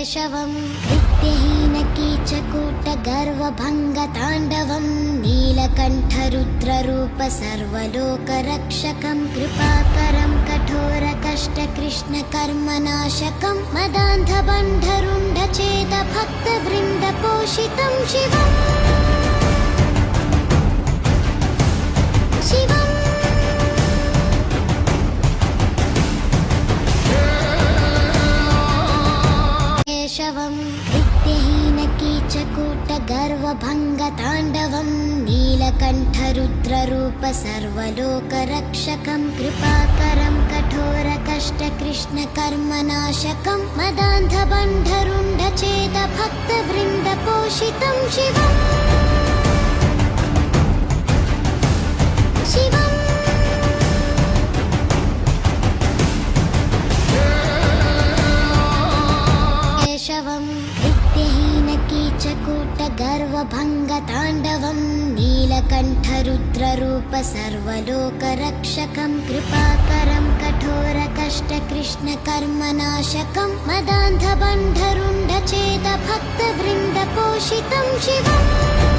केशवं विद्यहीनकीचकूटगर्वभङ्गताण्डवं नीलकण्ठरुद्ररूप सर्वलोकरक्षकं कृपाकरं कठोरकष्टकृष्णकर्मनाशकं मदान्धबन्धरुण्डचेतभक्तवृन्दपोषितं शिवम् केशवं विद्यहीनकीचकूटगर्वभङ्गताण्डवं नीलकण्ठरुद्ररूप सर्वलोकरक्षकं कृपाकरं कठोरकष्टकृष्णकर्मनाशकं मदान्धबन्धरुण्डचेतभक्तवृन्दपोषितं शिवम् केशवं विद्यहीनकीचकूटगर्वभङ्गताण्डवं नीलकण्ठरुद्ररूप सर्वलोकरक्षकं कृपाकरं कठोरकष्टकृष्णकर्मनाशकं मदान्धबन्धरुण्डचेतभक्तवृन्दपोषितं शिवम्